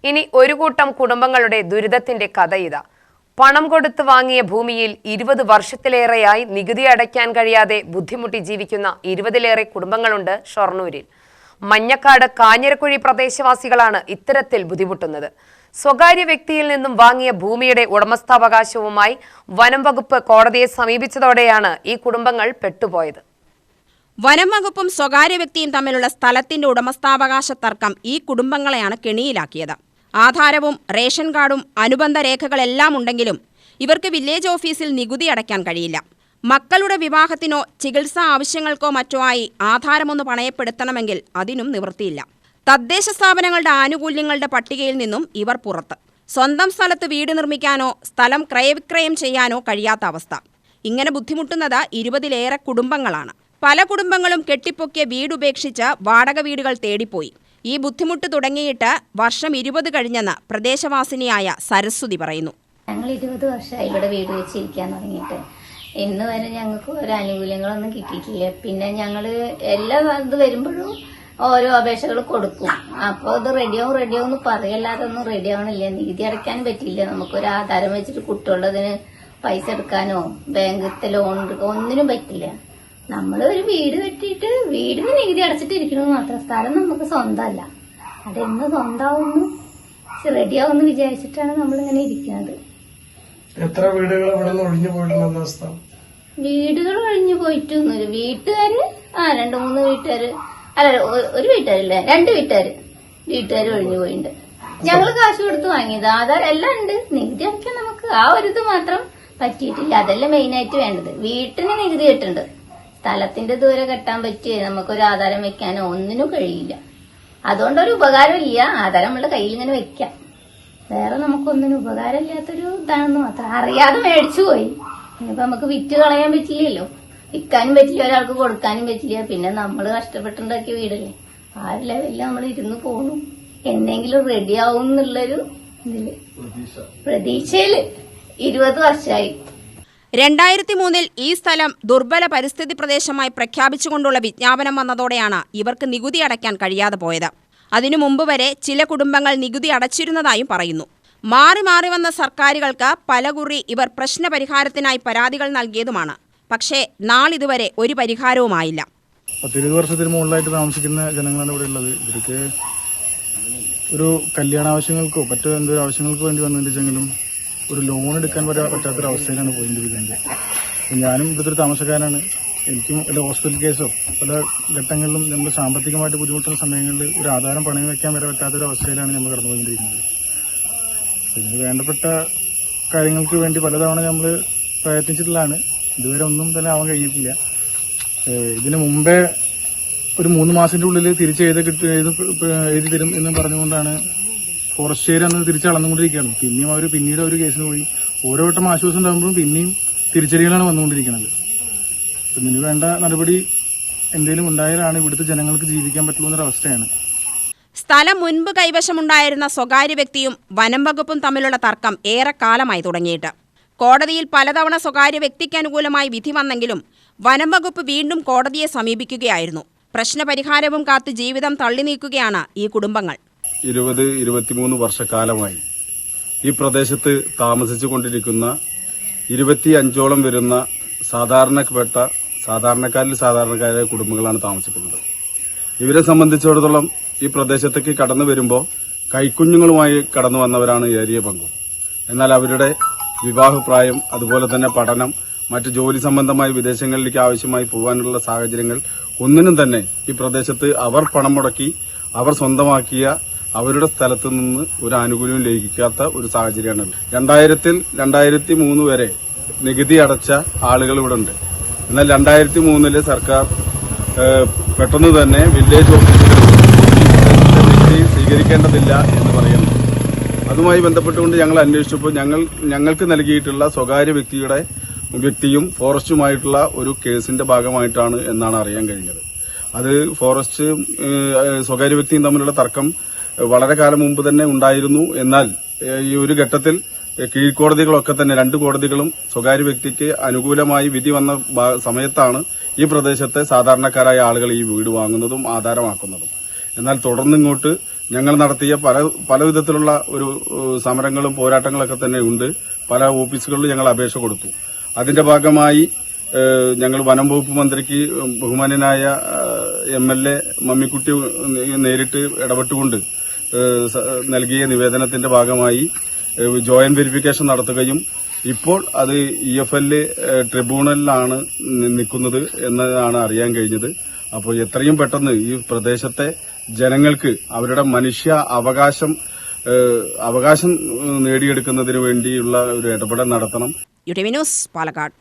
ഇനി ഒരു കൂട്ടം കുടുംബങ്ങളുടെ ദുരിതത്തിന്റെ കഥ ഇതാ. പണം കൊടുത്ത് വാങ്ങിയ ഭൂമിയിൽ 20 വർഷത്തിലേറെയായി നികുതി അടയ്ക്കാൻ കഴിയാതെ ബുദ്ധിമുട്ടി ജീവിക്കുന്ന 20-ലേറെ കുടുംബങ്ങളുണ്ട് ഷൊർണൂരിൽ. മഞ്ഞക്കാട് കാഞ്ഞിരക്കുഴി പ്രദേശവാസികളാണ് ഇത്തരത്തിൽ ബുദ്ധിമുട്ടുന്നത്. സ്വകാര്യ വ്യക്തിയിൽ നിന്നും വാങ്ങിയ ഭൂമിയുടെ ഉടമസ്ഥാവകാശവുമായി വനം വകുപ്പ് കോടതിയെ സമീപിച്ചതോടെയാണ് ഈ കുടുംബങ്ങൾ പെട്ടുപോയത്. വനം വകുപ്പും സ്വകാര്യ വ്യക്തിയും തമ്മിലുള്ള സ്ഥലത്തിന്റെ ഉടമസ്ഥാവകാശ തർക്കം ഈ കുടുംബങ്ങളെയാണ് കെണിയിലാക്കിയത്. ആധാരവും റേഷൻ കാർഡും അനുബന്ധ രേഖകളെല്ലാം ഉണ്ടെങ്കിലും ഇവർക്ക് വില്ലേജ് ഓഫീസിൽ നികുതി അടയ്ക്കാൻ കഴിയില്ല. മക്കളുടെ വിവാഹത്തിനോ ചികിത്സാ ആവശ്യങ്ങൾക്കോ മറ്റോ ആയി ആധാരമൊന്ന് പണയപ്പെടുത്തണമെങ്കിൽ അതിനും നിവൃത്തിയില്ല. തദ്ദേശ സ്ഥാപനങ്ങളുടെ ആനുകൂല്യങ്ങളുടെ പട്ടികയിൽ നിന്നും ഇവർ പുറത്ത്. സ്വന്തം സ്ഥലത്ത് വീട് നിർമ്മിക്കാനോ സ്ഥലം ക്രയവിക്രയം ചെയ്യാനോ കഴിയാത്ത അവസ്ഥ. ഇങ്ങനെ ബുദ്ധിമുട്ടുന്നത് 20-ലേറെ കുടുംബങ്ങളാണ്. പല കുടുംബങ്ങളും കെട്ടിപ്പൊക്കിയ വീടുപേക്ഷിച്ച് വാടക വീടുകൾ തേടിപ്പോയി. ഈ ബുദ്ധിമുട്ട് തുടങ്ങിയിട്ട് വർഷം 20 കഴിഞ്ഞെന്ന് പ്രദേശവാസിനിയായ സരസ്വതി പറയുന്നു. ഞങ്ങൾ 20 വർഷമായി ഇവിടെ വീട് വെച്ചിരിക്കാൻ തുടങ്ങിയിട്ട്. ഇന്ന് വരെ ഞങ്ങൾക്ക് ഒരു ആനുകൂല്യങ്ങളൊന്നും കിട്ടിയിട്ടില്ല. പിന്നെ ഞങ്ങൾ എല്ലാ ഇത് വരുമ്പോഴും ഓരോ അപേക്ഷകൾ കൊടുക്കും. അപ്പോൾ ഇത് റെഡിയാവും എന്ന് പറയല്ലാതെ ഒന്നും റെഡിയാവണില്ല. നികുതി അടയ്ക്കാൻ പറ്റില്ല. നമുക്കൊരു ആധാരം വെച്ചിട്ട് കുട്ടികളുടേതിന് പൈസ എടുക്കാനോ ബാങ്കിലത്തെ ലോൺ എടുക്കാനോ ഒന്നിനും പറ്റില്ല. നമ്മൾ ഒരു വീട് കെട്ടിയിട്ട് വീടിന് നികുതി അടച്ചിട്ടിരിക്കണമെന്ന് മാത്രം. സ്ഥലം നമുക്ക് സ്വന്തമല്ല. അതെന്ന് സ്വന്തമാവുന്നു റെഡിയാവുമെന്ന് വിചാരിച്ചിട്ടാണ് നമ്മളിങ്ങനെ ഇരിക്കുന്നത്. എത്ര വീടുകൾ ഇവിടെ നിന്ന് ഒഴിഞ്ഞു പോയിട്ടുള്ള അവസ്ഥ? വീടുകൾ ഒഴിഞ്ഞു പോയിട്ടൊന്നുമില്ല. വീട്ടുകാര് 2-3 വീട്ടുകാര്, അല്ല ഒരു വീട്ടുകാരില്ല, 2 വീട്ടുകാര് ഒഴിഞ്ഞു പോയിട്ടുണ്ട്. ഞങ്ങൾ കാശ് കൊടുത്ത് വാങ്ങിയത്. ആധാരം എല്ലാം ഉണ്ട്. നികുതി അടയ്ക്കാൻ നമുക്ക് ആ ഒരു ഇത് മാത്രം പറ്റിയിട്ടില്ല. അതല്ല മെയിനായിട്ട് വേണ്ടത്. വീട്ടിന് നികുതി കെട്ടുണ്ട്. സ്ഥലത്തിന്റെ ദൂരെ കെട്ടാൻ പറ്റിയ നമുക്കൊരു ആധാരം വെക്കാനോ ഒന്നിനും കഴിയില്ല. അതുകൊണ്ടൊരു ഉപകാരമില്ല. ആധാരം നമ്മളുടെ കയ്യിൽ ഇങ്ങനെ വെക്കാം. വേറെ നമുക്കൊന്നിനും ഉപകാരമില്ലാത്തൊരു ഇതാണെന്ന് മാത്രം. അറിയാതെ മേടിച്ചു പോയി. ഇനിയിപ്പോ നമുക്ക് വിറ്റ് കളയാൻ പറ്റില്ലല്ലോ. വിൽക്കാനും പറ്റില്ല, ഒരാൾക്ക് കൊടുക്കാനും പറ്റില്ല. പിന്നെ നമ്മൾ കഷ്ടപ്പെട്ടുണ്ടാക്കിയ വീടല്ലേ. ആ ഒരു ലെവലിൽ നമ്മൾ ഇരുന്ന് പോണു. എന്നെങ്കിലും റെഡിയാവും എന്നുള്ളൊരു ഇതില് പ്രതീക്ഷയില് 20 വർഷമായി. 2003-ൽ ഈ സ്ഥലം ദുർബല പരിസ്ഥിതി പ്രദേശമായി പ്രഖ്യാപിച്ചുകൊണ്ടുള്ള വിജ്ഞാപനം വന്നതോടെയാണ് ഇവർക്ക് നികുതി അടയ്ക്കാൻ കഴിയാതെ പോയത്. അതിനു മുമ്പ് വരെ ചില കുടുംബങ്ങൾ നികുതി അടച്ചിരുന്നതായും പറയുന്നു. മാറി മാറി വന്ന സർക്കാരുകൾക്ക് പലകുറി ഇവർ പ്രശ്നപരിഹാരത്തിനായി പരാതികൾ നൽകിയതുമാണ്. പക്ഷേ നാളിതുവരെ ഒരു പരിഹാരവുമായില്ല. 10-20 വർഷത്തിന് മുകളിലായിട്ട് താമസിക്കുന്ന ജനങ്ങളാണ് ഇവിടെ ഉള്ളത്. ഇവർക്ക് ഒരു കല്യാണ ആവശ്യങ്ങൾക്കോ മറ്റോ എന്തൊരു ആവശ്യങ്ങൾക്കോ വേണ്ടി വന്നിട്ടുണ്ടെങ്കിലും ഒരു ലോൺ എടുക്കാൻ പറ്റാത്തൊരവസ്ഥയിലാണ് പോയിരിക്കുന്നത്. ഞാനും ഇവിടുത്തെ ഒരു താമസക്കാരാണ്. എനിക്കും വല്ല ഹോസ്പിറ്റൽ കേസോ പല ഘട്ടങ്ങളിലും നമ്മൾ സാമ്പത്തികമായിട്ട് ബുദ്ധിമുട്ടുന്ന സമയങ്ങളിൽ ഒരു ആധാരം പണയം വയ്ക്കാൻ വരെ പറ്റാത്തൊരവസ്ഥയിലാണ് നമ്മൾ കടന്നുപോയിരിക്കുന്നത്. ഇതിന് വേണ്ടപ്പെട്ട കാര്യങ്ങൾക്ക് വേണ്ടി പലതവണ നമ്മൾ പ്രയത്നിച്ചിട്ടുള്ളതാണ്. ഇതുവരെ ഒന്നും തന്നെ ആവാൻ കഴിഞ്ഞിട്ടില്ല. ഇതിനു മുമ്പേ ഒരു 3 മാസത്തിന്റെ ഉള്ളിൽ എഴുതി തരും എന്ന് പറഞ്ഞുകൊണ്ടാണ് ഫോറസ്റ്റുകാർ അന്ന് തിരിച്ചളന്നുകൊണ്ടിരിക്കുകയാണ്. പിന്നീട് അവർ കേസിന് പോയി. ഓരോ വട്ടം ആശ്വാസം ഉണ്ടാകുമ്പോഴും പിന്നെയും തിരിച്ചടികളാണ് വന്നുകൊണ്ടിരിക്കുന്നത്. ഇതിന് വേണ്ട നടപടി എന്തെങ്കിലും ഉണ്ടായാലാണ് ഇവിടുത്തെ ജനങ്ങൾക്ക് ജീവിക്കാൻ പറ്റുള്ളൂ എന്നൊരവസ്ഥയാണ്. സ്ഥലം മുൻപ് കൈവശമുണ്ടായിരുന്ന സ്വകാര്യ വ്യക്തിയും വനം വകുപ്പും തമ്മിലുള്ള തർക്കം ഏറെക്കാലമായി തുടങ്ങിയിട്ട്. കോടതിയിൽ പലതവണ സ്വകാര്യ വ്യക്തിക്ക് അനുകൂലമായി വിധി വന്നെങ്കിലും വനം വകുപ്പ് വീണ്ടും കോടതിയെ സമീപിക്കുകയായിരുന്നു. പ്രശ്നപരിഹാരവും കാത്ത് ജീവിതം തള്ളി നീക്കുകയാണ് ഈ കുടുംബങ്ങൾ. 20-23 വർഷക്കാലമായി ഈ പ്രദേശത്ത് താമസിച്ചു കൊണ്ടിരിക്കുന്ന 25ഓളം വരുന്ന സാധാരണക്കാരായ കുടുംബങ്ങളാണ് താമസിക്കുന്നത്. ഇവരെ സംബന്ധിച്ചിടത്തോളം ഈ പ്രദേശത്തേക്ക് കടന്നു വരുമ്പോൾ കൈക്കുഞ്ഞുങ്ങളുമായി കടന്നു വന്നവരാണ് ഏറിയ പങ്കും. എന്നാൽ അവരുടെ വിവാഹപ്രായം, അതുപോലെ തന്നെ പഠനം, മറ്റ് ജോലി സംബന്ധമായ വിദേശങ്ങളിലേക്ക് ആവശ്യമായി പോകാനുള്ള സാഹചര്യങ്ങൾ ഒന്നിനും തന്നെ ഈ പ്രദേശത്ത് അവർ പണം മുടക്കി അവർ സ്വന്തമാക്കിയ അവരുടെ സ്ഥലത്ത് നിന്ന് ഒരു ആനുകൂല്യം ലഭിക്കാത്ത ഒരു സാഹചര്യമാണ്. 2000-2003 വരെ നികുതി അടച്ച ആളുകൾ ഇവിടെ ഉണ്ട്. എന്നാൽ 2003 സർക്കാർ പെട്ടെന്ന് തന്നെ വില്ലേജ് ഓഫീസിൽ നികുതി സ്വീകരിക്കേണ്ടതില്ല എന്ന് പറയുന്നു. അതുമായി ബന്ധപ്പെട്ടുകൊണ്ട് ഞങ്ങൾ അന്വേഷിച്ചപ്പോൾ ഞങ്ങൾക്ക് നൽകിയിട്ടുള്ള സ്വകാര്യ വ്യക്തിയും ഫോറസ്റ്റുമായിട്ടുള്ള ഒരു കേസിന്റെ ഭാഗമായിട്ടാണ് എന്നാണ് അറിയാൻ കഴിഞ്ഞത്. അത് ഫോറസ്റ്റ് സ്വകാര്യ വ്യക്തിയും തമ്മിലുള്ള തർക്കം വളരെ കാലം മുമ്പ് തന്നെ ഉണ്ടായിരുന്നു. എന്നാൽ ഈ ഒരു ഘട്ടത്തിൽ കീഴ്ക്കോടതികളൊക്കെ തന്നെ 2 കോടതികളും സ്വകാര്യ വ്യക്തിക്ക് അനുകൂലമായി വിധി വന്ന സമയത്താണ് ഈ പ്രദേശത്തെ സാധാരണക്കാരായ ആളുകൾ ഈ വീട് വാങ്ങുന്നതും ആധാരമാക്കുന്നതും. എന്നാൽ തുടർന്നിങ്ങോട്ട് ഞങ്ങൾ നടത്തിയ പല വിധത്തിലുള്ള ഒരു സമരങ്ങളും പോരാട്ടങ്ങളൊക്കെ തന്നെ ഉണ്ട്. പല ഓഫീസുകളിലും ഞങ്ങൾ അപേക്ഷ കൊടുത്തു. അതിന്റെ ഭാഗമായി ഞങ്ങൾ വനം വകുപ്പ് മന്ത്രിക്ക് ബഹുമാന്യനായ MLA മമ്മിക്കുട്ടി നേരിട്ട് ഇടപെട്ടുകൊണ്ട് നൽകിയ നിവേദനത്തിന്റെ ഭാഗമായി ജോയിന്റ് വെരിഫിക്കേഷൻ നടത്തുകയും ഇപ്പോൾ അത് EFL ട്രിബ്യൂണലിലാണ് നിൽക്കുന്നത് എന്നതാണ് അറിയാൻ കഴിഞ്ഞത്. അപ്പോൾ എത്രയും പെട്ടെന്ന് ഈ പ്രദേശത്തെ ജനങ്ങൾക്ക് അവരുടെ മനുഷ്യ അവകാശം നേടിയെടുക്കുന്നതിന് വേണ്ടിയുള്ള ഒരു ഇടപെടൽ നടത്തണം. UTV news, Palakkad.